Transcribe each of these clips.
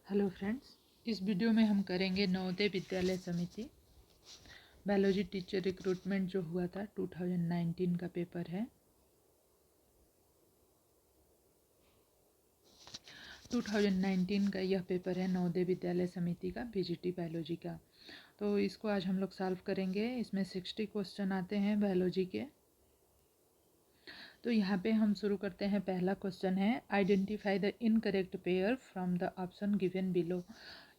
Hello friends, इस video में हम करेंगे नवोदय विद्यालय समिति बायोलॉजी टीचर रिक्रूटमेंट जो हुआ था 2019 का पेपर है। 2019 का यह पेपर है नवोदय विद्यालय समिति का बीजीटी बायोलॉजी का। तो इसको आज हम लोग सॉल्व करेंगे। इसमें 60 क्वेश्चन आते हैं बायोलॉजी के। तो यहाँ पे हम शुरू करते हैं। पहला क्वेश्चन है identify the incorrect pair from the option given below.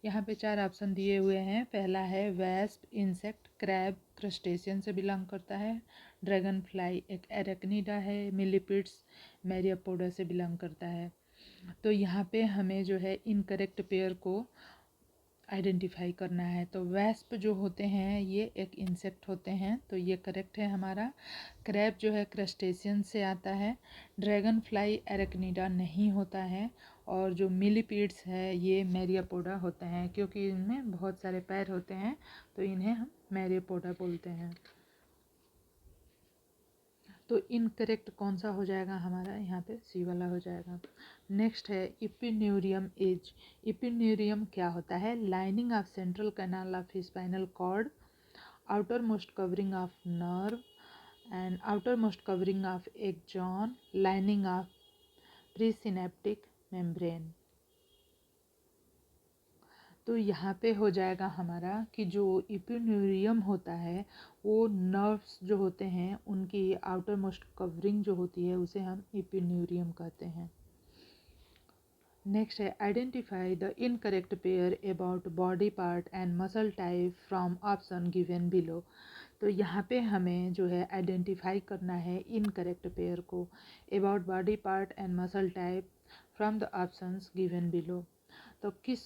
यहाँ पे 4 ऑप्शन दिए हुए हैं। पहला है वेस्प, इंसेक्ट, क्रैब, क्रस्टेशियन से बिलोंग करता है। ड्रैगन फ्लाई एक एरेक्निडा है। मिलीपिड्स मैरियापोडा से बिलोंग करता है। तो यहाँ पे हमें जो है इनकरेक्ट पेयर को आइडेंटिफाई करना है। तो वेस्प जो होते हैं ये एक इंसेक्ट होते हैं, तो ये करेक्ट है हमारा। क्रैब जो है क्रस्टेशियन से आता है। ड्रैगन फ्लाई एरेक्निडा नहीं होता है। और जो मिलीपीड्स है ये मैरियापोडा होते हैं, क्योंकि इनमें बहुत सारे पैर होते हैं तो इन्हें हम मैरियापोडा बोलते हैं। तो इनकरेक्ट कौन सा हो जाएगा हमारा? यहाँ पे सी वाला हो जाएगा। नेक्स्ट है इपिन्यूरियम एज। इपिन्यूरियम क्या होता है? Lining of central canal of spinal cord, outermost covering of nerve and outermost covering of axon, lining of presynaptic membrane. तो यहाँ पे हो जाएगा हमारा कि जो इपिन्यूरियम होता है वो नर्व्स जो होते हैं उनकी आउटर मोस्ट कवरिंग जो होती है उसे हम इपिन्यूरियम कहते हैं। नेक्स्ट है identify the incorrect pair about body part and muscle type from option given below. तो यहाँ पे हमें जो है आइडेंटिफाई करना है इनकरेक्ट पेयर को about body part and muscle type from the options given below. तो किस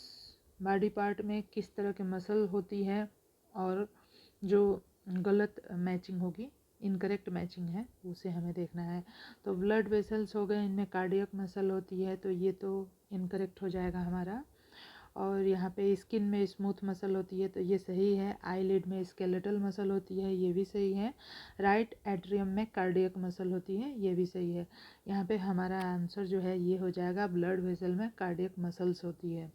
बॉडी पार्ट में किस तरह की मसल होती है और जो गलत मैचिंग होगी, इनकरेक्ट मैचिंग है, उसे हमें देखना है। तो ब्लड वेसल्स हो गए, इनमें कार्डियक मसल होती है तो ये तो इनकरेक्ट हो जाएगा हमारा। और यहाँ पे स्किन में स्मूथ मसल होती है तो ये सही है। आईलिड में स्केलेटल मसल होती है, ये भी सही है। राइट एट्रियम में कार्डियक मसल होती है, ये भी सही है। यहाँ पे हमारा आंसर जो है ये हो जाएगा ब्लड वेसल में कार्डियक मसल्स होती है,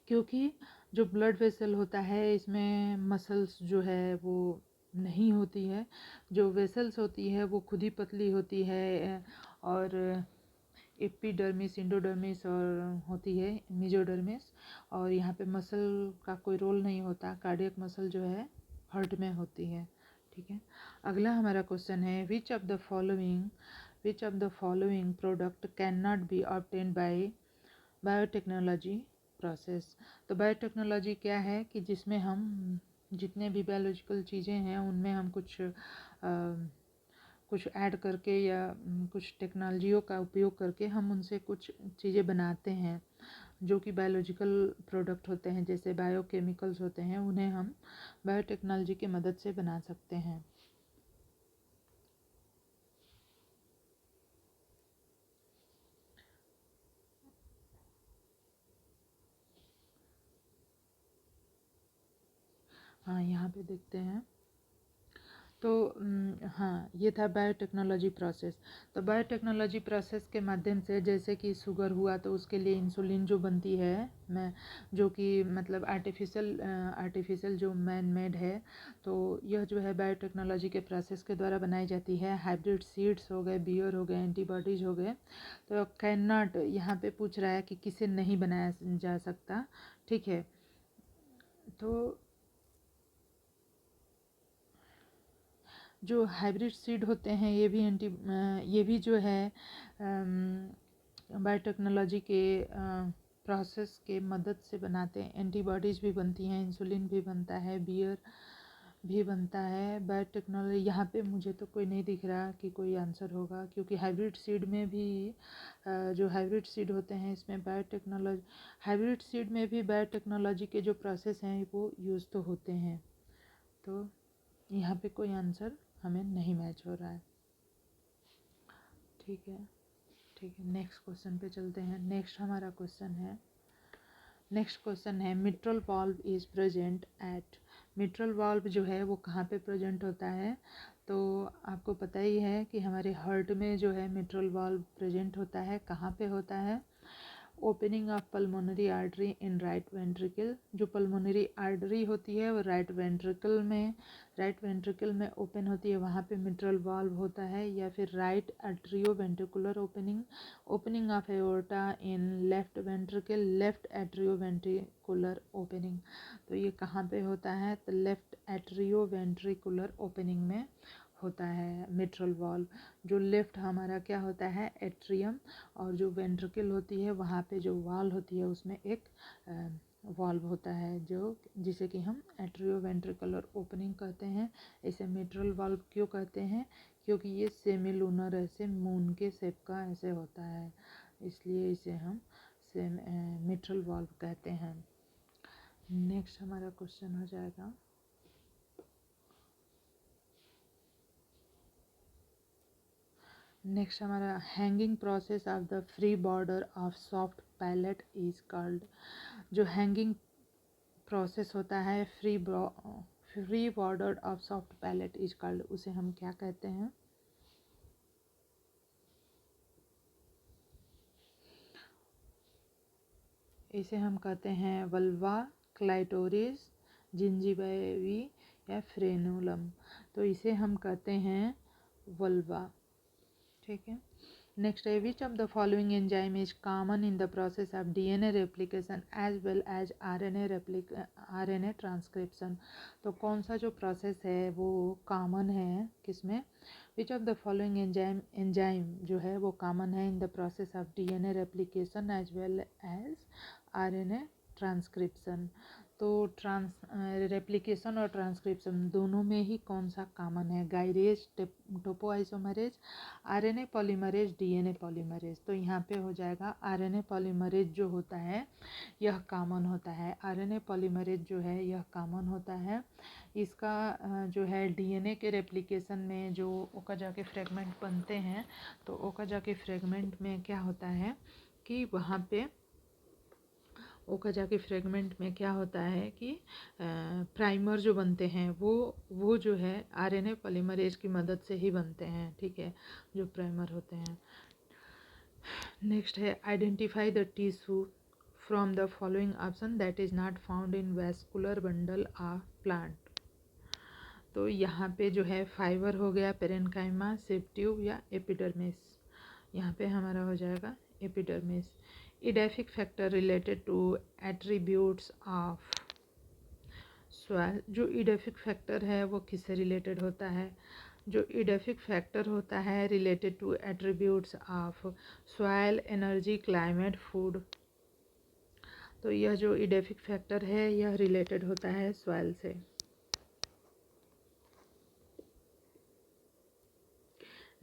क्योंकि जो ब्लड वेसल होता है इसमें मसल्स जो है वो नहीं होती है। जो वेसल्स होती है वो खुद ही पतली होती है और एपिडर्मिस, इंडोडर्मिस और होती है मेसोडर्मिस। और यहाँ पे मसल का कोई रोल नहीं होता। कार्डियक मसल जो है हार्ट में होती है। ठीक है। अगला हमारा क्वेश्चन है which of the following product can not B obtained by biotechnology process. तो बायोटेक्नोलॉजी क्या है कि जिसमें हम जितने भी बायोलॉजिकल चीज़ें हैं उनमें हम कुछ ऐड करके या कुछ टेक्नोलॉजियों का उपयोग करके हम उनसे कुछ चीज़ें बनाते हैं जो कि बायोलॉजिकल प्रोडक्ट होते हैं, जैसे बायोकेमिकल्स होते हैं, उन्हें हम बायोटेक्नोलॉजी की मदद से बना सकते हैं। हाँ, यहाँ पे देखते हैं। तो हाँ, ये था बायोटेक्नोलॉजी प्रोसेस। तो बायोटेक्नोलॉजी प्रोसेस के माध्यम से जैसे कि शुगर हुआ तो उसके लिए इंसुलिन जो बनती है, मैं जो कि मतलब आर्टिफिशियल जो मैन मेड है, तो यह जो है बायोटेक्नोलॉजी के प्रोसेस के द्वारा बनाई जाती है। हाइब्रिड सीड्स हो गए, बियर हो गए, एंटीबॉडीज हो गए। तो कैन नॉट यहाँ पे पूछ रहा है कि किसे नहीं बनाया जा सकता। ठीक है। तो जो हाइब्रिड सीड होते हैं ये भी जो है बायोटेक्नोलॉजी के प्रोसेस के मदद से बनाते हैं। एंटीबॉडीज़ भी बनती हैं, इंसुलिन भी बनता है, बियर भी बनता है। बायोटेक्नोलॉजी यहाँ पे मुझे तो कोई नहीं दिख रहा कि कोई आंसर होगा, क्योंकि हाइब्रिड सीड में भी जो हाइब्रिड सीड होते हैं इसमें हाइब्रिड सीड में भी बायोटेक्नोलॉजी के जो प्रोसेस हैं वो यूज़ तो होते हैं। तो यहाँ पे कोई आंसर हमें नहीं मैच हो रहा है। ठीक है। नेक्स्ट क्वेश्चन पे चलते हैं। नेक्स्ट क्वेश्चन है mitral valve is present at. Mitral valve जो है वो कहाँ पे प्रेजेंट होता है? तो आपको पता ही है कि हमारे हार्ट में जो है मिट्रल वाल्व प्रेजेंट होता है। कहाँ पे होता है? Opening of pulmonary artery in right ventricle. जो पल्मोनरी आर्टरी होती है वो राइट वेंट्रिकल में ओपन होती है, वहाँ पे मिट्रल वाल्व होता है। या फिर right atrio ventricular opening of aorta in left atrio ventricular opening. तो ये कहाँ पे होता है? तो लेफ्ट एट्रियो वेंट्रिकुलर ओपनिंग में होता है मिट्रल वाल्व। जो लेफ्ट हमारा क्या होता है? एट्रियम, और जो वेंट्रिकल होती है वहाँ पे जो वाल्व होती है उसमें एक वाल्व होता है जो जिसे कि हम एट्रियो वेंट्रिकुलर ओपनिंग कहते हैं। इसे मिट्रल वाल्व क्यों कहते हैं? क्योंकि ये सेमी लूनर ऐसे मून के शेप का ऐसे होता है, इसलिए इसे हम मिट्रल वाल्व कहते हैं। नेक्स्ट हमारा क्वेश्चन हो जाएगा नेक्स्ट हमारा hanging process of the free border of soft palate is called. जो हैंगिंग प्रोसेस होता है free border of soft palate is called, उसे हम क्या कहते हैं? इसे हम कहते हैं वल्वा, क्लाइटोरिस, जिंजिबेवी या फ्रेनुलम। तो इसे हम कहते हैं वल्वा। ठीक है। नेक्स्ट है which of the following enzyme is common in the process of DNA replication as well as RNA transcription. तो कौन सा जो प्रोसेस है वो कॉमन है किसमें? Which of the following enzyme जो है वो कॉमन है in the process of DNA replication as well as RNA transcription. तो रेप्लिकेशन और ट्रांसक्रिप्शन दोनों में ही कौन सा कॉमन है? Gyrase, topoisomerase, RNA polymerase, DNA polymerase. तो यहाँ पे हो जाएगा आरएनए पॉलीमरेज जो होता है यह कॉमन होता है। आरएनए पॉलीमरेज जो है यह कॉमन होता है। इसका जो है डीएनए के रेप्लिकेशन में जो ओकाजाकी फ्रेगमेंट बनते हैं, तो ओकाजाकी फ्रेगमेंट में क्या होता है कि वहाँ पे ओकाजाकी फ्रेगमेंट में क्या होता है कि प्राइमर जो बनते हैं वो जो है आरएनए पॉलीमरेज की मदद से ही बनते हैं। ठीक है, जो प्राइमर होते हैं। नेक्स्ट है identify the tissue from the following option that is not found in vascular bundle of plant. तो यहाँ पे जो है फाइबर हो गया, पेरेन्काइमा, सेप ट्यूब या एपिडर्मिस। यहाँ पे हमारा हो जाएगा epidermis. Edaphic factor related to attributes of soil. जो इडेफिक फैक्टर है वो किससे रिलेटेड होता है? जो इडेफिक फैक्टर होता है related to attributes of soil, energy, climate, food. तो यह जो इडेफिक फैक्टर है यह रिलेटेड होता है सॉइल से।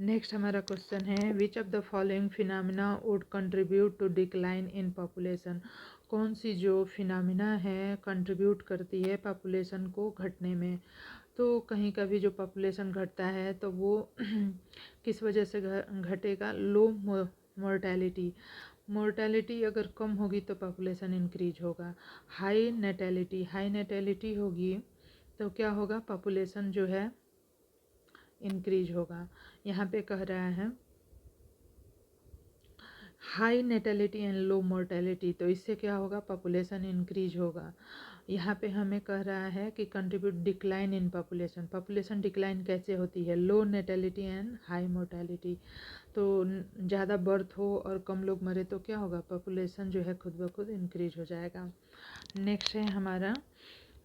नेक्स्ट हमारा क्वेश्चन है which of the following phenomena would contribute to decline in population. कौन सी जो फिनोमिना है कंट्रीब्यूट करती है पॉपुलेशन को घटने में? तो कहीं का भी जो पॉपुलेशन घटता है तो वो किस वजह से घटेगा? लो मोर्टेलिटी अगर कम होगी तो पॉपुलेशन इंक्रीज होगा। हाई नेटेलिटी होगी तो क्या होगा? पॉपुलेशन जो है इंक्रीज होगा। यहाँ पे कह रहा है high natality and low mortality, तो इससे क्या होगा? पॉपुलेशन इंक्रीज होगा। यहाँ पे हमें कह रहा है कि contribute decline in population decline कैसे होती है? लो नेटेलिटी एंड हाई मोर्टेलिटी। तो ज़्यादा बर्थ हो और कम लोग मरे तो क्या होगा? पॉपुलेशन जो है खुद ब खुद इंक्रीज हो जाएगा। नेक्स्ट है हमारा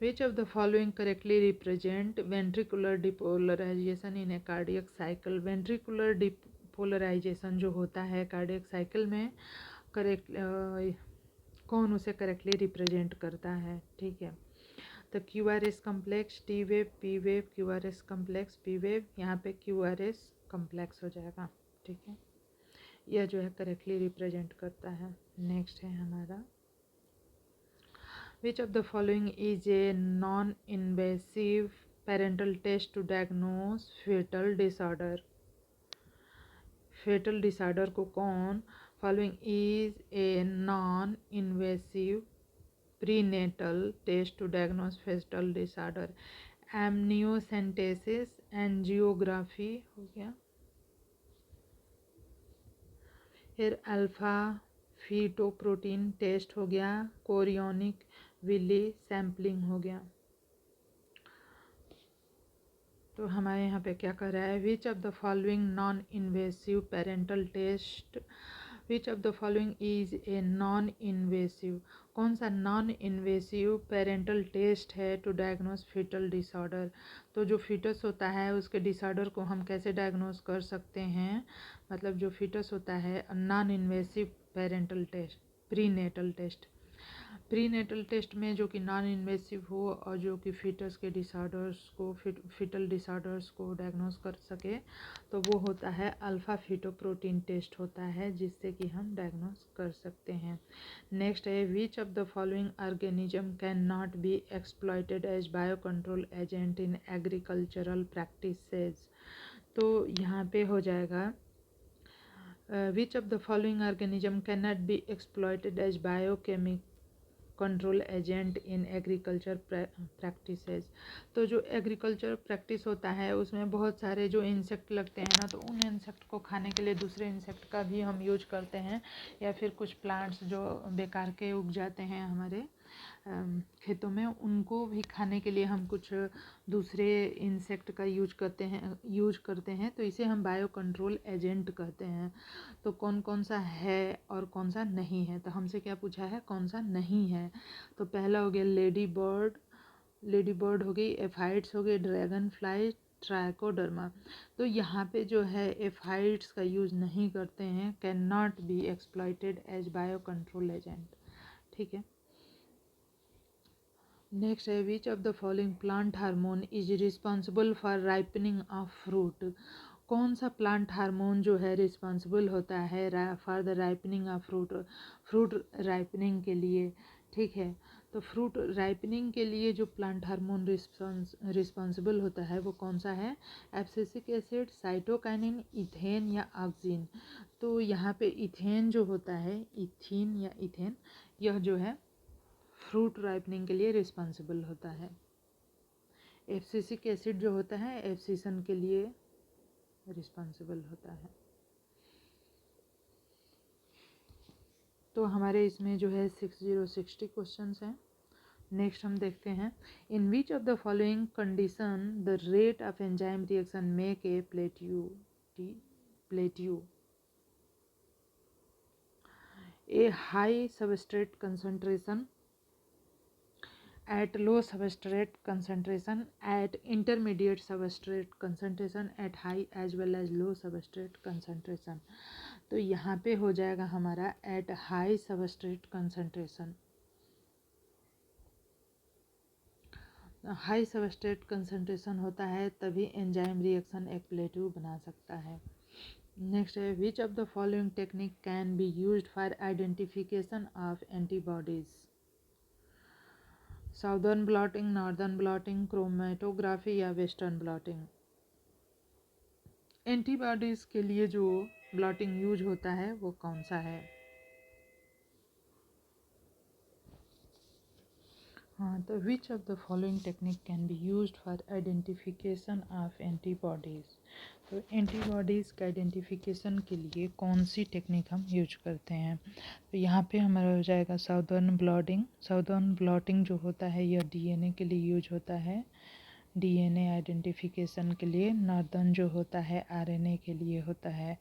Which of the following correctly represent ventricular depolarization in a cardiac cycle? Ventricular depolarization जो होता है कार्डियक साइकिल में कौन उसे करेक्टली रिप्रेजेंट करता है? ठीक है, तो QRS complex, T wave, P wave, QRS complex, P wave. यहाँ पे QRS कम्प्लेक्स हो जाएगा। ठीक है, यह जो है करेक्टली रिप्रेजेंट करता है। नेक्स्ट है हमारा Which of the following is a non-invasive parental test to diagnose fetal disorder? Fetal disorder को कौन? Following is a non-invasive prenatal test to diagnose fetal disorder. Amniocentesis, angiography हो गया, फिर अल्फा फीटोप्रोटीन टेस्ट हो गया, chorionic villi sampling हो गया। तो हमारे यहाँ पे क्या कर रहा है, which of the following non invasive parental test, which of the following is a non invasive, कौन सा नॉन इन्वेसिव पेरेंटल टेस्ट है टू डायग्नोस फीटल डिसऑर्डर। तो जो फीटस होता है उसके डिसऑर्डर को हम कैसे डायग्नोस कर सकते हैं, मतलब जो फीटस होता है non invasive parental test, prenatal test, prenatal test में जो कि नॉन इन्वेसिव हो और जो कि फीटस के डिसऑर्डर्स को फीटल डिसऑर्डर्स को डायग्नोस कर सके, तो वो होता है अल्फ़ा फीटोप्रोटीन टेस्ट होता है, जिससे कि हम डायग्नोस कर सकते हैं। नेक्स्ट है, which of the following organism can not be exploited as bio control agent in agricultural practices. तो यहाँ पे हो जाएगा which of the following organism can not be exploited as biochemic control agent in agriculture practices. तो जो agriculture practice होता है उसमें बहुत सारे जो इंसेक्ट लगते हैं ना, तो उन इंसेक्ट को खाने के लिए दूसरे इंसेक्ट का भी हम यूज करते हैं, या फिर कुछ प्लांट्स जो बेकार के उग जाते हैं हमारे खेतों में, उनको भी खाने के लिए हम कुछ दूसरे इंसेक्ट का यूज करते हैं, तो इसे हम बायो कंट्रोल एजेंट कहते हैं। तो कौन कौन सा है और कौन सा नहीं है, तो हमसे क्या पूछा है, कौन सा नहीं है। तो पहला हो गया लेडी बर्ड हो गई, एफाइड्स हो गए, ड्रैगन फ्लाई, ट्राइकोडर्मा। तो यहाँ पे जो है एफाइड्स का यूज़ नहीं करते हैं, can not be exploited as bio control agent, ठीक है। नेक्स्ट है, which of the following plant hormone is responsible for ripening of fruit. कौन सा प्लांट हार्मोन जो है रिस्पॉन्सिबल होता है for the ripening of fruit ripening के लिए, ठीक है। तो फ्रूट राइपनिंग के लिए जो प्लांट हार्मोन रिस्पॉन्सिबल होता है वो कौन सा है, एब्सिसिक एसिड, साइटोकाइनिन, इथेन या ऑक्सिन। तो यहाँ पे इथेन जो होता है, इथीन या इथेन, यह जो है फ्रूट राइपनिंग के लिए रिस्पॉन्सिबल होता है। एब्सिसिक एसिड जो होता है एब्सिसन के लिए रिस्पॉन्सिबल होता है। तो हमारे इसमें जो है 60 क्वेश्चंस हैं। नेक्स्ट हम देखते हैं, in which of the following condition the rate of enzyme reaction make a plateau, a high substrate concentration, at low substrate concentration, at intermediate substrate concentration, at high as well as low substrate concentration। तो यहाँ पे हो जाएगा हमारा at high substrate concentration। High substrate concentration होता है तभी enzyme reaction एक प्लेट्यू बना सकता है। नेक्स्ट है, which of the following technique can be used for identification of antibodies, southern blotting, northern blotting, chromatography या वेस्टर्न ब्लॉटिंग। एंटीबॉडीज़ के लिए जो ब्लॉटिंग यूज होता है वो कौन सा है। हाँ, तो which of the following technique can be used for identification of antibodies. तो एंटीबॉडीज़ का आइडेंटिफिकेशन के लिए कौन सी टेक्निक हम यूज करते हैं, तो यहाँ पे हमारा हो जाएगा साउदर्न ब्लॉटिंग। साउदर्न ब्लॉटिंग जो होता है यह डीएनए के लिए यूज होता है, डीएनए आइडेंटिफिकेशन के लिए। नॉर्दर्न जो होता है आरएनए के लिए होता है।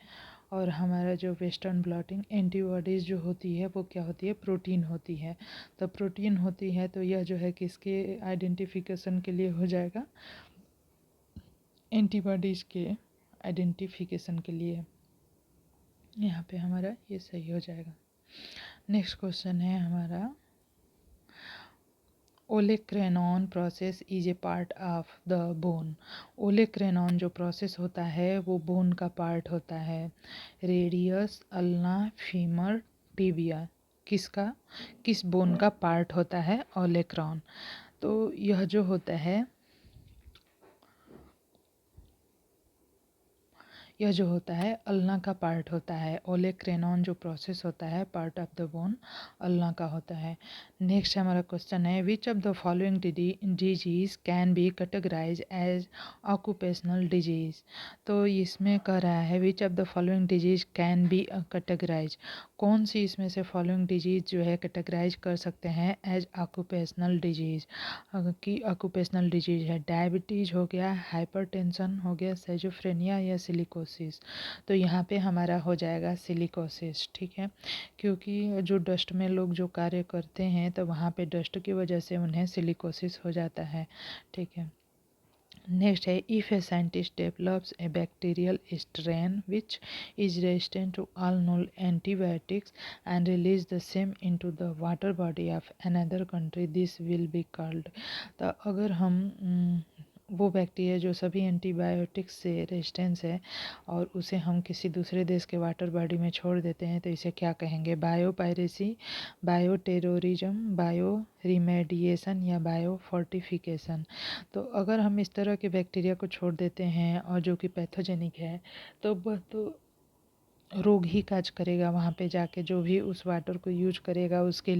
और हमारा जो वेस्टर्न ब्लॉटिंग एंटीबॉडीज़ जो होती है वो क्या होती है, प्रोटीन होती है। तो प्रोटीन होती है तो यह जो है किसके आइडेंटिफिकेशन के लिए हो जाएगा, एंटीबॉडीज़ के आइडेंटिफिकेशन के लिए। यहाँ पे हमारा ये सही हो जाएगा। नेक्स्ट क्वेश्चन है हमारा, olecranon process is a part of the bone. Olecranon जो प्रोसेस होता है वो बोन का पार्ट होता है। रेडियस, अल्ना, फीमर, टिबिया, किस बोन का पार्ट होता है ओलेक्रेनॉन। तो यह जो होता है यह जो होता है अल्ना का पार्ट होता है। ओलेक्रेनॉन जो प्रोसेस होता है part of the bone ulna का होता है। नेक्स्ट हमारा क्वेश्चन है which of the following disease can be categorise as occupational disease. तो इसमें कह रहा है which of the following disease can be categorise, कौन सी इसमें से फॉलोइंग डिजीज जो है कैटेगराइज कर सकते हैं एज ऑक्यूपेशनल डिजीज की ऑक्यूपेशनल डिजीज है। डायबिटीज हो गया, हाइपरटेंशन हो गया, सेजोफ्रेनिया या सिलिकोसिस। तो यहाँ पे हमारा हो जाएगा सिलिकोसिस, ठीक है, क्योंकि जो डस्ट में लोग जो कार्य करते हैं तो वहाँ पे डस्ट की वजह से उन्हें सिलिकोसिस हो जाता है, ठीक है। नेक्स्ट है if a scientist develops a bacterial strain which is resistant to all known antibiotics and release the same into the water body of another country this will be called. तो अगर हम वो बैक्टीरिया जो सभी antibiotics से resistance है और उसे हम किसी दूसरे देश के वाटर बॉडी में छोड़ देते हैं तो इसे क्या कहेंगे? Bio piracy, bio terrorism, bio remediation या बायो फोर्टिफिकेशन। तो अगर हम इस तरह के बैक्टीरिया को छोड़ देते हैं और जो कि पैथोजेनिक है तो वह तो रोग ही काज करेगा, वहाँ पे जाके जो भी उस वाटर को यूज करेगा उसके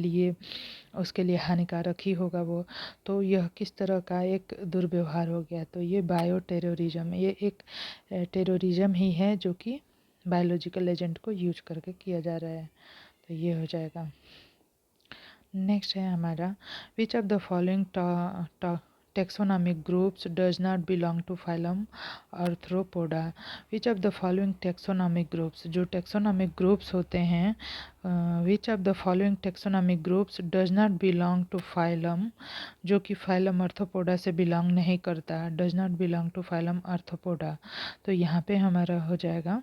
लिए हानिकारक ही होगा वो। तो यह किस तरह का एक दुर्व्यवहार हो गया? तो ये बायो टेररिज्म, ये एक टेररिज्म ही है जो कि बायोलॉजिकल एजेंट को यूज करके किया जा रहा है। तो ये हो जाएगा। नेक्स्ट है हमारा which of the following taxonomic groups does not belong to phylum Arthropoda। which of the following taxonomic groups, जो taxonomic groups होते हैं which of the following taxonomic groups does not belong to phylum, जो कि phylum Arthropoda से belong नहीं करता, does not belong to phylum Arthropoda। तो यहाँ पे हमारा हो जाएगा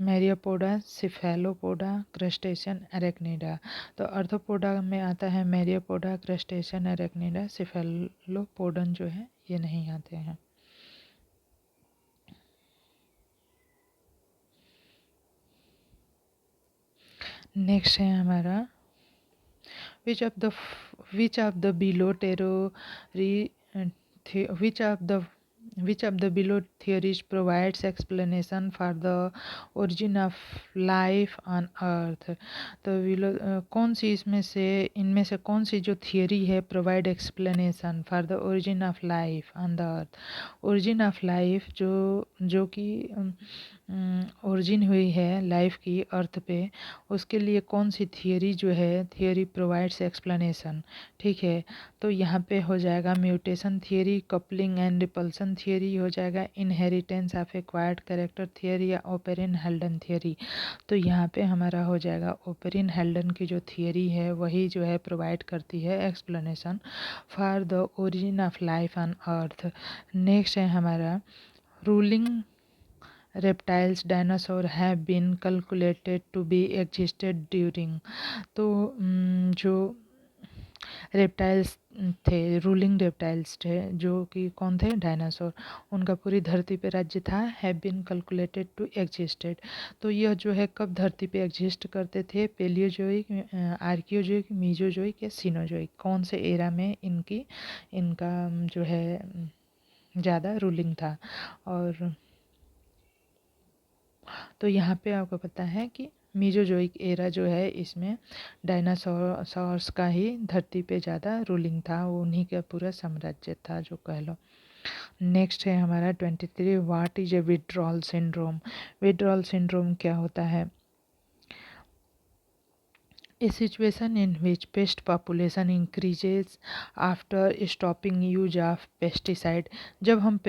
मैरियोपोडा, सिफेलोपोडा, क्रस्टेशियन, एरेक्निडा। तो आर्थ्रोपोडा में आता है मैरियोपोडा, क्रस्टेशियन, एरेक्निडा। सिफेलोपोडन जो है ये नहीं आते हैं। नेक्स्ट है हमारा which of the below territory which of the below theories provides explanation for the origin of life on earth। तो कौन सी इनमें से कौन सी जो थियोरी है provide explanation for the origin of life on the earth. Origin of life जो कि ओरिजिन हुई है लाइफ की अर्थ पे, उसके लिए कौन सी थियोरी जो है थियोरी प्रोवाइड्स एक्सप्लेनेशन, ठीक है। तो यहाँ पे हो जाएगा mutation theory, coupling and repulsion theory हो जाएगा, inheritance of acquired character theory या ओपेरिन हेल्डन थियोरी। तो यहाँ पे हमारा हो जाएगा ओपेरिन हेल्डन की जो थियोरी है वही जो है प्रोवाइड करती है explanation for the origin of life on earth. Next है हमारा ruling reptiles dinosaur have been calculated to be existed during। तो जो रेप्टाइल्स थे, रूलिंग रेप्टाइल्स थे जो कि कौन थे? डायनासोर। उनका पूरी धरती पे राज्य था, have been calculated to existed. तो यह जो है कब धरती पे एग्जिस्ट करते थे? पेलियोजोइक, आर्कियोजोइक, मीजोजोइक या सिनोजोइक, कौन से एरा में इनका जो है ज़्यादा रूलिंग था? और तो यहाँ पे आपको पता है कि मीजोजोइक एरा जो है इसमें डायनासोर्स का ही धरती पे ज़्यादा रूलिंग था, वो उन्हीं का पूरा साम्राज्य था जो कह लो। नेक्स्ट है हमारा 23 what is a withdrawal syndrome. Withdrawal syndrome क्या होता है? A situation in which pest population increases after stopping use of pesticide। जब हम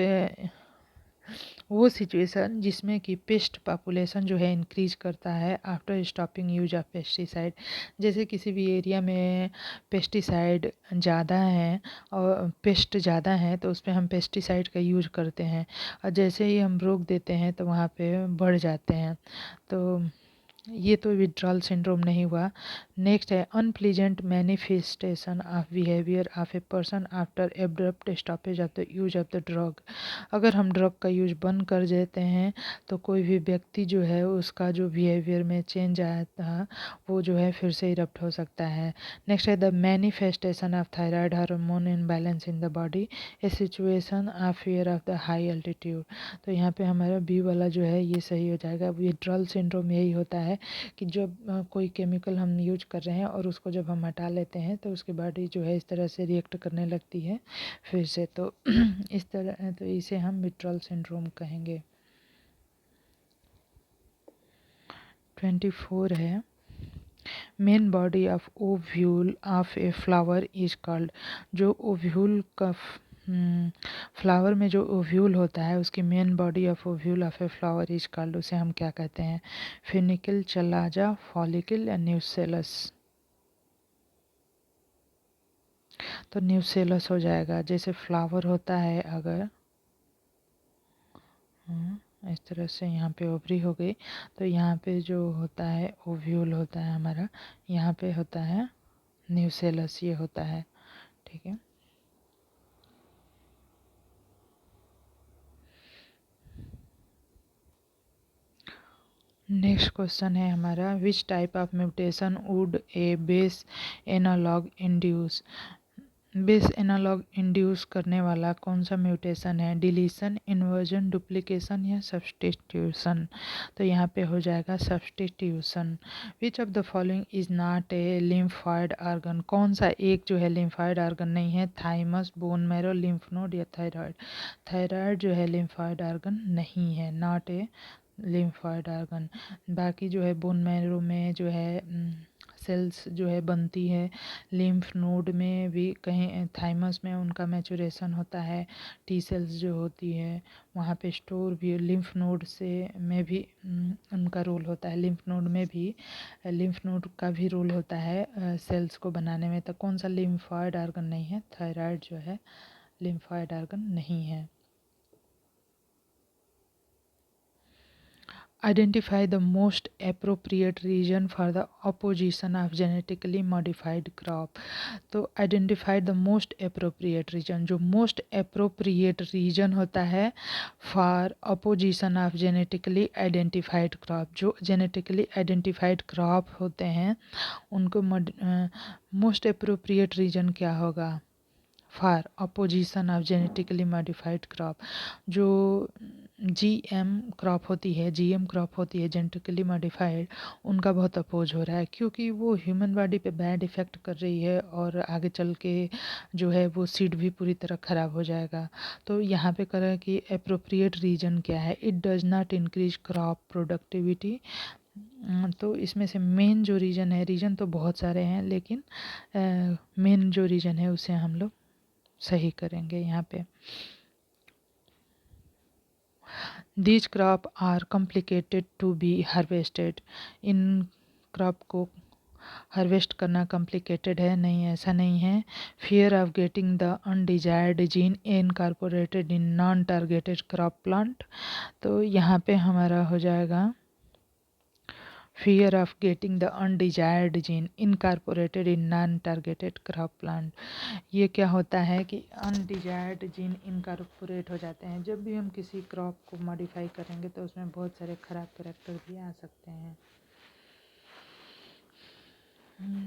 वो सिचुएशन जिसमें कि पेस्ट पॉपुलेशन जो है इंक्रीज करता है after stopping use of pesticide. जैसे किसी भी एरिया में पेस्टिसाइड ज़्यादा है और पेस्ट ज़्यादा है तो उस पर हम पेस्टिसाइड का यूज करते हैं और जैसे ही हम रोक देते हैं तो वहाँ पे बढ़ जाते हैं। तो ये तो विड्रॉल सिंड्रोम नहीं हुआ। नेक्स्ट है unpleasant manifestation of behaviour of a person after abrupt stoppage of the use of the drug. अगर हम ड्रग का यूज बंद कर देते हैं तो कोई भी व्यक्ति जो है उसका जो बिहेवियर में चेंज आया था वो जो है फिर से इरप्ट हो सकता है। नेक्स्ट है the manifestation of thyroid hormone imbalance in the body, A situation of fear of the high altitude. तो यहाँ पे हमारा बी वाला जो है ये सही हो जाएगा। विथड्रॉल सिंड्रोम यही होता है कि जब कोई केमिकल हम यूज कर रहे हैं और उसको जब हम हटा लेते हैं तो उसकी बॉडी जो है इस तरह से रिएक्ट करने लगती है फिर से, तो इस तरह तो इसे हम विथड्रॉल सिंड्रोम कहेंगे। 24 है main body of ovule of a flower is called. जो ओव्यूल का फ्लावर में जो ओव्यूल होता है उसकी main body of ovule of a flower is called, उसे हम क्या कहते हैं? फिनिकल, चलाजा, फॉलिकल या न्यूसेलस? तो न्यूसेलस हो जाएगा। जैसे फ्लावर होता है अगर इस तरह से यहाँ पे ओवरी हो गई तो यहाँ पे जो होता है ओव्यूल होता है हमारा, यहाँ पे होता है न्यूसेलस, ये होता है। ठीक है। नेक्स्ट क्वेश्चन है हमारा which type of mutation would a base analogue induce. Base analogue induce करने वाला कौन सा म्यूटेशन है? डिलीशन, इन्वर्जन, डुप्लीकेशन या सब्सटीट्यूशन? तो यहाँ पे हो जाएगा substitution. Which of the following is not a lymphoid organ? कौन सा एक जो है लिम्फॉइड ऑर्गन नहीं है? Thymus, bone marrow, lymph node या थायराइड? थायराइड जो है लिम्फॉइड ऑर्गन नहीं है, नॉट ए लिम्फॉइड ऑर्गन। बाकी जो है बोन मैरो में जो है सेल्स जो है बनती है, लिम्फ नोड में भी कहीं थाइमस में उनका मैचुरेशन होता है, टी सेल्स जो होती है वहाँ पे स्टोर भी लिम्फ नोड से में भी उनका रोल होता है। लिम्फ नोड में भी लिम्फ नोड का भी रोल होता है सेल्स को बनाने में। तो कौन सा लिम्फॉइड ऑर्गन नहीं है? थायराइड जो है लिम्फॉइड ऑर्गन नहीं है। Identify the most appropriate region for the opposition of genetically modified crop. तो identify the most appropriate region, जो most appropriate region होता है for opposition of genetically identified crop, जो genetically identified crop होते हैं उनको most appropriate region क्या होगा for opposition of genetically modified crop? जो जीएम क्रॉप होती है, जीएम क्रॉप होती है जेनेटिकली मॉडिफाइड, उनका बहुत अपोज हो रहा है क्योंकि वो ह्यूमन बॉडी पे बैड इफ़ेक्ट कर रही है और आगे चल के जो है वो सीड भी पूरी तरह ख़राब हो जाएगा। तो यहाँ पे करें कि अप्रोप्रिएट रीजन क्या है? It does not increase crop productivity. तो इसमें से मेन जो रीजन है, रीजन तो बहुत सारे हैं लेकिन मेन जो रीजन है उसे हम लोग सही करेंगे यहाँ पे। These crop are complicated to be harvested. इन क्रॉप को हार्वेस्ट करना कॉम्प्लिकेटेड है? नहीं, ऐसा नहीं है। Fear of getting the undesired gene incorporated in non targeted crop plant. तो यहाँ पे हमारा हो जाएगा fear of getting the undesired gene incorporated in non-targeted crop plant। ये क्या होता है कि अनडिजायर्ड जीन इनकॉर्पोरेट हो जाते हैं। जब भी हम किसी क्रॉप को मॉडिफाई करेंगे तो उसमें बहुत सारे खराब कैरेक्टर भी आ सकते हैं।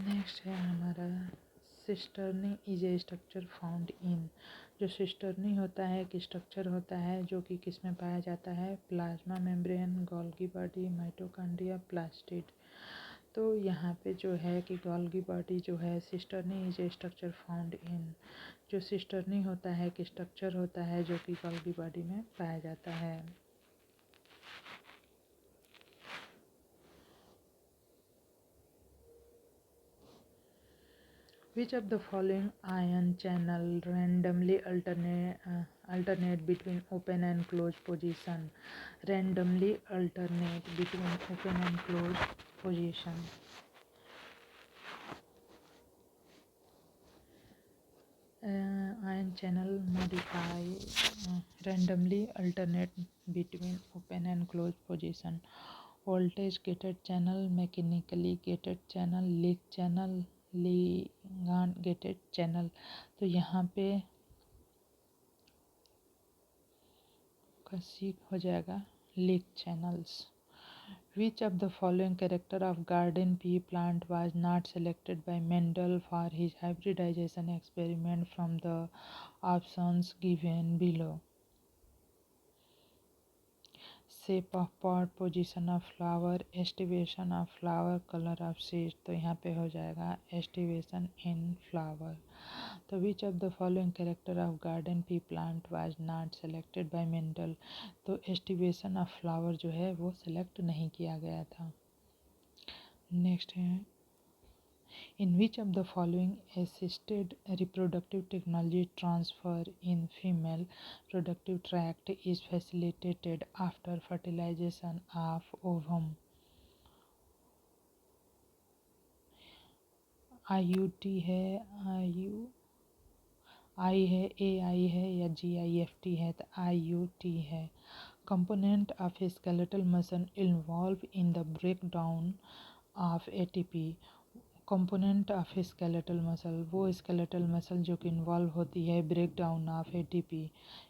नेक्स्ट है हमारा cisternae is a structure found in. जो सिस्टर्नी होता है कि स्ट्रक्चर होता है जो कि किस में पाया जाता है? Plasma membrane, Golgi body, mitochondria, plastid. तो यहाँ पे जो है कि गोल्गी बॉडी जो है cisternae is a structure found in. जो सिस्टर्नी होता है कि स्ट्रक्चर होता है जो कि गोल्गी बॉडी में पाया जाता है। Which of the following ion channel randomly alternate between open and closed position? Randomly alternate between open and closed position. Ion channel modify randomly alternate between open and closed position. Voltage gated channel, mechanically gated channel, leak channel, ligand gated channel. तो यहाँ पे सी हो जाएगा leak channels. Which of the following character of garden pea plant was not selected by Mendel for his hybridization experiment from the options given below? Shape of pod, position of flower, estivation of flower, color of seeds। तो यहाँ पे हो जाएगा estivation in flower। तो which of the following character of garden pea plant was not selected by Mendel? तो estivation of flower जो है वो select नहीं किया गया था। नेक्स्ट है in which of the following assisted reproductive technology transfer in female reproductive tract is facilitated after fertilization of ovum? IUT है, आई है, AI है या GIFT है? तो IUT है। Component of skeletal muscle involved in the breakdown of ATP। Component of skeletal muscle, वो skeletal muscle जो कि इन्वॉल्व होती है breakdown of ATP.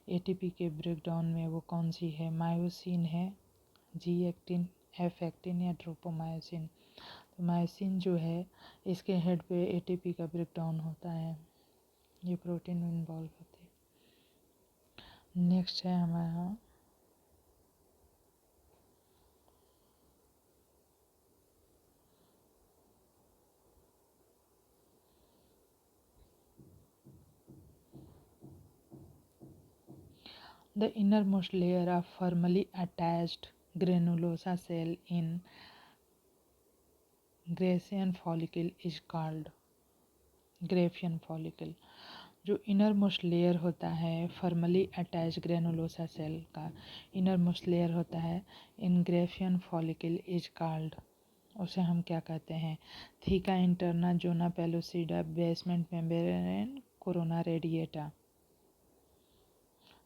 ATP के ब्रेक डाउन में वो कौन सी है? मायोसिन है, जी एक्टिन, एफ एक्टिन या ट्रोपोमायोसिन। तो मायोसिन जो है इसके हेड पे एटीपी का ब्रेक डाउन होता है, ये प्रोटीन इन्वॉल्व होती है। नेक्स्ट है हमारा the innermost layer of firmly attached granulosa cell in Grecian follicle is called Graafian follicle. जो इनर मोस्ट लेयर होता है फर्मली अटैच ग्रेनुलोसा सेल का इनर मोस्ट लेयर होता है in Graafian follicle is called, उसे हम क्या कहते हैं? Theca interna zona pellucida basement membrane corona radiata,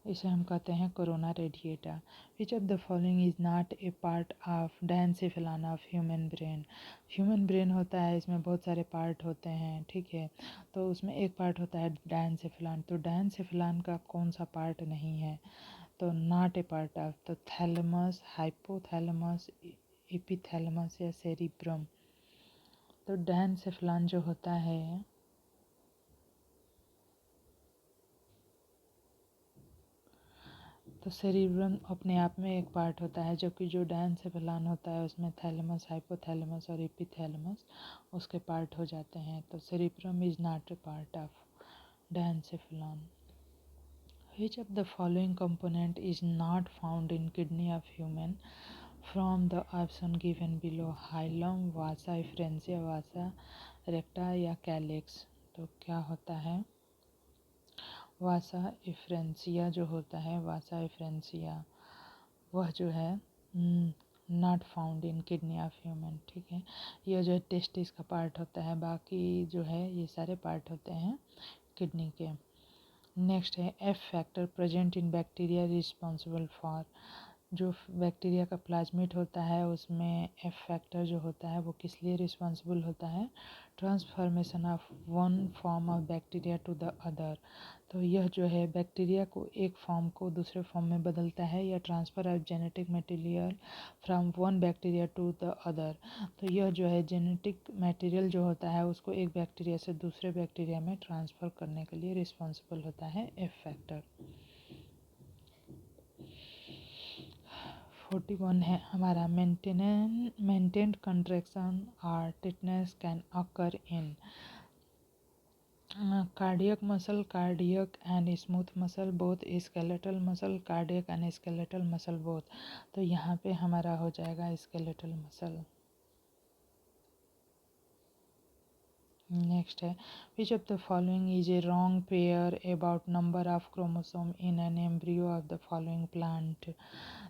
इसे हम कहते हैं corona radiata. Which of the following is not a part of diencephalon of human brain? Human brain होता है, इसमें बहुत सारे पार्ट होते हैं, ठीक है। तो उसमें एक पार्ट होता है डायंसिफिलान, तो डायंसिफिलान का कौन सा पार्ट नहीं है? तो नॉट ए पार्ट ऑफ, तो थैलेमस, हाइपोथैलेमस, एपिथैलेमस या सेरिब्रम। तो डायंसिफिलान जो होता है तो सेरिब्रम अपने आप में एक पार्ट होता है, जबकि जो डायंसेफेलान होता है उसमें थैलेमस, हाइपोथैलेमस और एपिथैलेमस उसके पार्ट हो जाते हैं। तो cerebrum is not a part of diencephalon. Which of the following component is not found in kidney of human from the option given below? Hilum, vasa efferentia, vasa recta या calyx? तो क्या होता है? वासा efferentia जो होता है, वासा efferentia वह जो है not found in kidney of human, ठीक है। यह जो है टेस्टिस का पार्ट होता है, बाकी जो है ये सारे पार्ट होते हैं किडनी के। नेक्स्ट है F factor present in bacteria responsible for, जो बैक्टीरिया का प्लाज्मिड होता है उसमें एफ फैक्टर जो होता है वो किस लिए रिस्पॉन्सिबल होता है? Transformation of one form of bacteria to the other. तो यह जो है बैक्टीरिया को एक फॉर्म को दूसरे फॉर्म में बदलता है, या transfer of genetic material from one bacteria to the other. तो यह जो है जेनेटिक मटेरियल जो होता है उसको एक बैक्टीरिया से दूसरे बैक्टीरिया में ट्रांसफ़र करने के लिए रिस्पॉन्सिबल होता है एफ फैक्टर। 41 है हमारा मेंटेन्ड कंट्रैक्शन और tetanus can occur in cardiac muscle, cardiac and smooth muscle both, skeletal muscle, cardiac and skeletal muscle both. तो यहाँ पे हमारा हो जाएगा स्केलेटल मसल। नेक्स्ट है which of the following is A wrong pair about number of chromosome in an embryo of the following plant?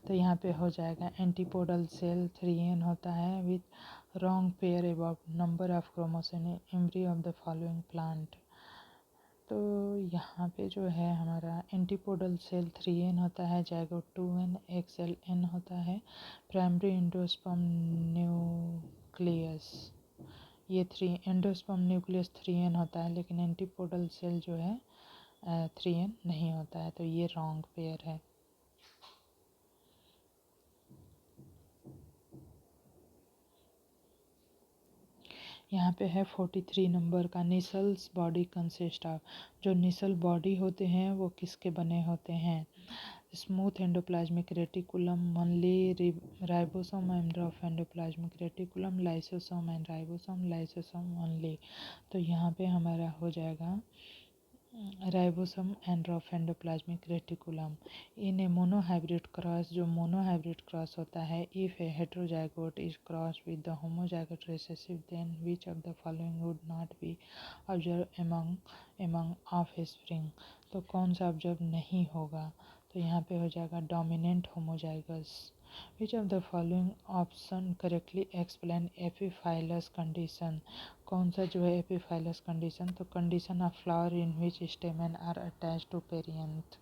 तो यहाँ पे हो जाएगा एंटीपोडल सेल 3n होता है with wrong pair about number of chromosome in embryo of the following plant. तो यहाँ पे जो है हमारा एंटीपोडल सेल 3n होता है, जाइगोट 2n, एक सेल n होता है, प्राइमरी एंडोस्पर्म न्यूक्लियस ये 3 एंडोस्पर्म न्यूक्लियस 3n होता है, लेकिन एंटीपोडल सेल जो है 3n नहीं होता है, तो ये रॉन्ग पेयर है। यहाँ पे है 43 नंबर का, निसल्स बॉडी कंसिस्ट ऑफ, जो निसल बॉडी होते हैं वो किसके बने होते हैं? Smooth endoplasmic reticulum, only ribosome and of endoplasmic reticulum, lysosome and ribosome, lysosome only. तो यहाँ पे हमारा हो जाएगा ribosome and of endoplasmic reticulum. In a monohybrid cross, जो मोनोहाइब्रिड क्रॉस होता है, if a heterozygote is cross with the homozygous recessive, then which of the following would not be observe among offspring. तो कौन सा observe नहीं होगा? तो यहाँ पे हो जाएगा dominant homozygous. Which of the following option correctly explain epiphyllous condition. कौन सा जो है एपीफाइलस कंडीशन? तो condition of flower in which stamen are attach to perianth.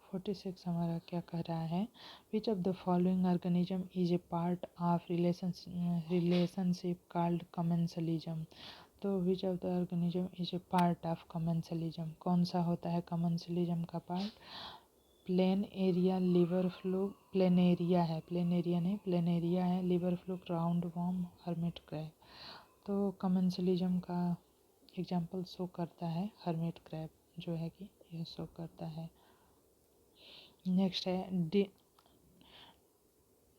Forty six हमारा क्या कह रहा है? Which of the following organism is a part of relationship called commensalism. तो which of the organism is a part of commensalism, कौन सा होता है कमेंसलिज्म का part? Plain area liver fluke, planaria है, प्लेनेरिया नहीं प्लेनेरिया है, liver fluke, round warm, hermit crab. तो कमेंसलिज्म का एग्जाम्पल शो करता है हर्मिट क्रैब, जो है कि यह शो करता है। नेक्स्ट है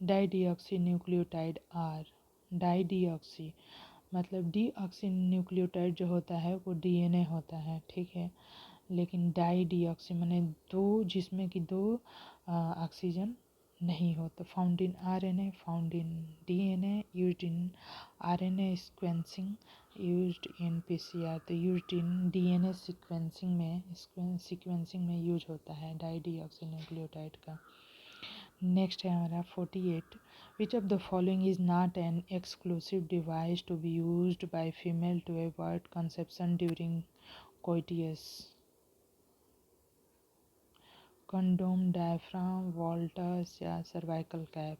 डाईडिऑक्सी न्यूक्लियोटाइड आर। डाईडिऑक्सी मतलब डीऑक्सी न्यूक्लियोटाइड जो होता है वो डीएनए होता है, ठीक है, लेकिन डाईडिऑक्सी माने दो, जिसमें कि दो ऑक्सीजन नहीं होता। Found in RNA, found in DNA, used in RNA sequencing, used in PCR. तो यूज्ड इन डीएनए सीक्वेंसिंग में यूज होता है डाईडिऑक्सी न्यूक्लियोटाइड का। नेक्स्ट है हमारा 48, which of the following is not an exclusive device to be used by female to avoid conception during coitus. Condom, diaphragm, vaults या cervical cap.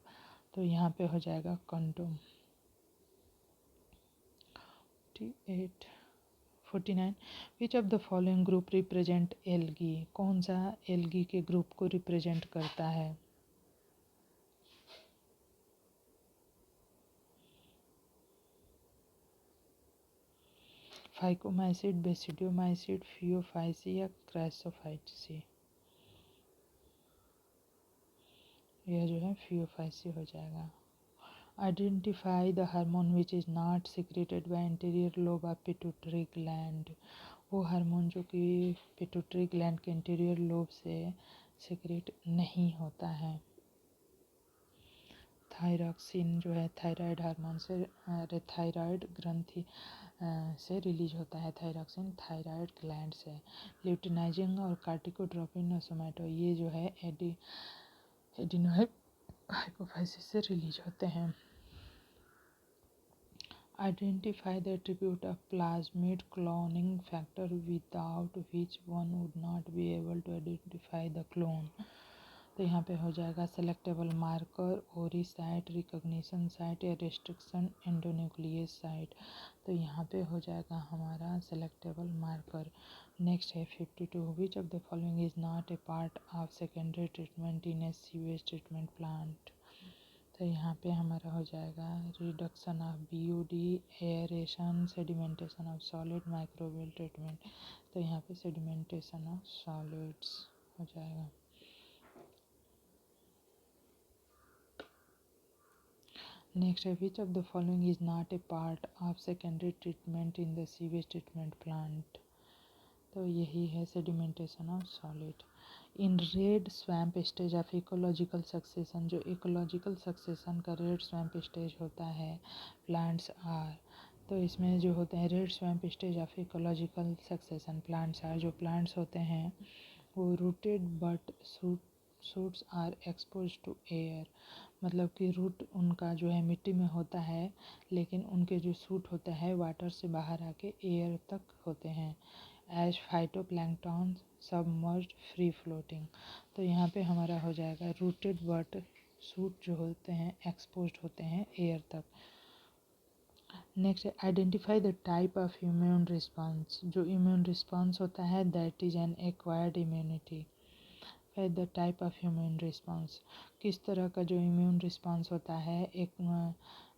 तो यहाँ पे हो जाएगा condom. 49, which of the following group represent algae. कौन सा algae के group को रिप्रेजेंट करता है? फाइकोमाइसिड, बेसिडियोमाइसिड, फियोफाइसी या क्राइसोफाइसी। यह जो है फियोफाइसी हो जाएगा। Identify the hormone which is not secreted by interior lobe of pituitary gland. वो हार्मोन जो कि पिट्यूटरी ग्लैंड के इंटीरियर लोब से सिक्रेट नहीं होता है। थायरॉक्सिन जो है थायराइड हार्मोन से, थायराइड ग्रंथि से रिलीज होता है थायरॉक्सिन थायराइड ग्लैंड से। ल्यूटिनाइजिंग और कार्टिकोट्रोपिन और सोमैटो, ये जो है एडिनोइड हाइपोफाइसिस से रिलीज होते हैं। Identify the attribute of plasmid cloning factor without which one would not be able to identify the clone. तो यहाँ पे हो जाएगा selectable marker, ori site, recognition site या रिस्ट्रिक्शन एंडोन्यूक्लियस साइट। तो यहाँ पे हो जाएगा हमारा सेलेक्टेबल मार्कर। नेक्स्ट है 52, which of the following is not a part of secondary treatment in a sewage treatment plant. तो यहाँ पे हमारा हो जाएगा reduction of BOD, aeration, sedimentation of solid, microbial treatment. तो यहाँ पे सेडिमेंटेशन ऑफ सॉलिड्स हो जाएगा। नेक्स्ट है which of the following is not a part of secondary treatment in the sewage treatment plant. तो यही है sedimentation of solid. In red swamp stage of ecological succession, जो इकोलॉजिकल सक्सेशन का red swamp stage होता है, plants are. तो इसमें जो होते हैं red swamp stage of ecological succession, plants are, जो प्लांट्स होते हैं वो rooted but shoots are expose to air, मतलब कि रूट उनका जो है मिट्टी में होता है, लेकिन उनके जो सूट होता है वाटर से बाहर आके एयर तक होते हैं। As phytoplankton submerged free floating. तो यहाँ पे हमारा हो जाएगा रूटेड बट सूट जो होते हैं एक्सपोज्ड होते हैं एयर तक। नेक्स्ट है identify the type of immune response. जो इम्यून रिस्पॉन्स होता है that is an acquired immunity. The type of immune response, किस तरह का जो इम्यून रिस्पॉन्स होता है, एक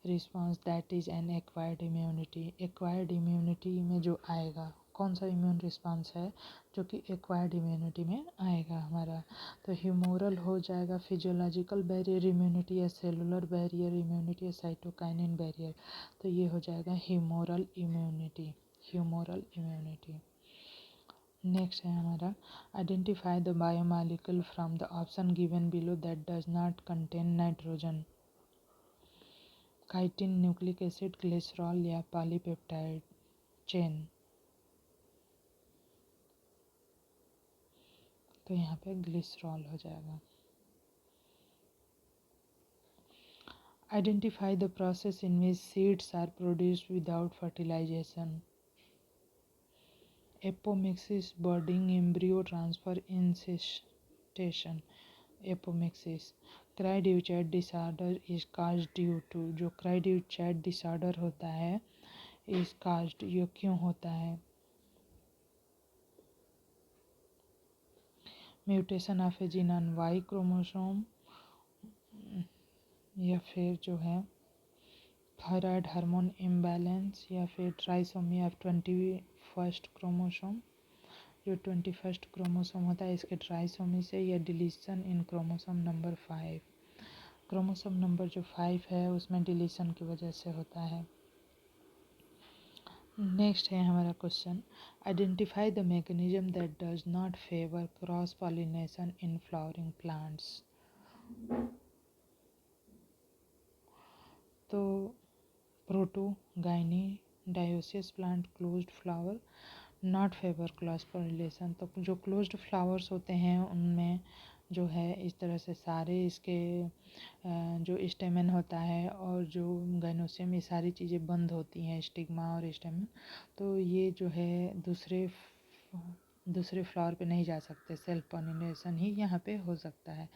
response that is an acquired immunity. Acquired immunity में जो आएगा कौन सा इम्यून रिस्पॉन्स है जो कि एक्वायर्ड इम्यूनिटी में आएगा हमारा। तो ह्यूमोरल हो जाएगा फिजियोलॉजिकल बैरियर इम्यूनिटी या सेलुलर बैरियर इम्यूनिटी या साइटोकाइनिन बैरियर। तो ये हो जाएगा humoral immunity. Humoral immunity. Next है हमारा identify the biomolecule from the option given below that does not contain nitrogen. Chitin, nucleic acid, glycerol या पॉलीपेप्टाइड चेन। तो यहाँ पे ग्लिसरॉल हो जाएगा। Identify the process in which seeds are produced without fertilization. Apomixis, budding, embryo transfer, इंसेस्टेशन। Apomixis. Cri du chat disorder is caused due to. जो cri du chat disorder होता है इज काज्ड, ये क्यों होता है? Mutation of a gene on Y chromosome, या फिर जो है थायराइड हार्मोन इम्बैलेंस, या फिर ट्राइसोमी ऑफ 21st क्रोमोसोम। जो 21st क्रोमोसोम होता है इसके ट्राइसोमी से, या डिलीशन इन क्रोमोसोम नंबर 5। क्रोमोसोम नंबर जो 5 है उसमें डिलीशन की वजह से होता है। नेक्स्ट है हमारा question identify the mechanism that does not favour cross pollination in flowering plants. तो protogyny dioecious plant closed flower not favour cross pollination. तो जो क्लोज्ड फ्लावर्स होते हैं उनमें जो है इस तरह से सारे इसके जो स्टेमन होता है और जो गाइनोसियम, ये सारी चीज़ें बंद होती हैं, स्टिग्मा और स्टेमन। तो ये जो है दूसरे फ्लावर पे नहीं जा सकते, सेल्फ पॉलिनेशन ही यहाँ पे हो सकता है।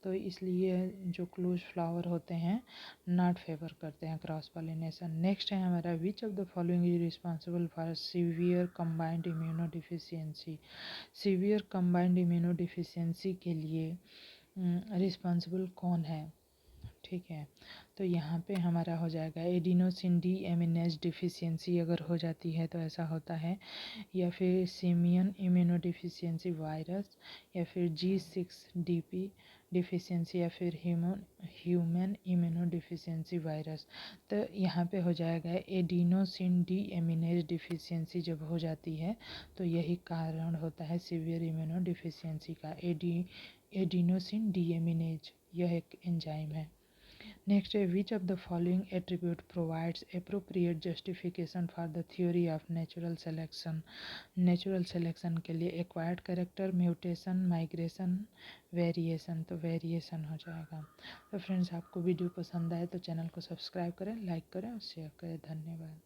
तो इसलिए जो क्लोज फ्लावर होते हैं नॉट फेवर करते हैं क्रॉस पॉलिनेशन। नेक्स्ट है हमारा which of the following is responsible for severe combined immunodeficiency. Severe combined immunodeficiency के लिए रिस्पॉन्सिबल कौन है? ठीक है, तो यहाँ पे हमारा हो जाएगा एडिनोसिन डी एमिनेज डिफिशियंसी अगर हो जाती है तो ऐसा होता है, या फिर सिमियन इम्यूनोडिफिशियंसी वायरस, या फिर G6DP डिफिशियंसी, या फिर ह्यूमन इम्यूनोडिफिशियंसी वायरस। तो यहाँ पे हो जाएगा एडिनोसिन डी एमिनेज डिफिशियंसी जब हो जाती है तो यही कारण होता है सीवियर इम्यूनोडिफिशियंसी का। एडिनोसिन डी एमिनेज यह एक एंजाइम है। नेक्स्ट है which of the following attribute provides appropriate justification for the theory of natural selection. Natural selection के लिए acquired character, mutation, migration, variation. तो वेरिएशन हो जाएगा। तो फ्रेंड्स आपको वीडियो पसंद आए तो चैनल को सब्सक्राइब करें, लाइक करें और शेयर करें। धन्यवाद।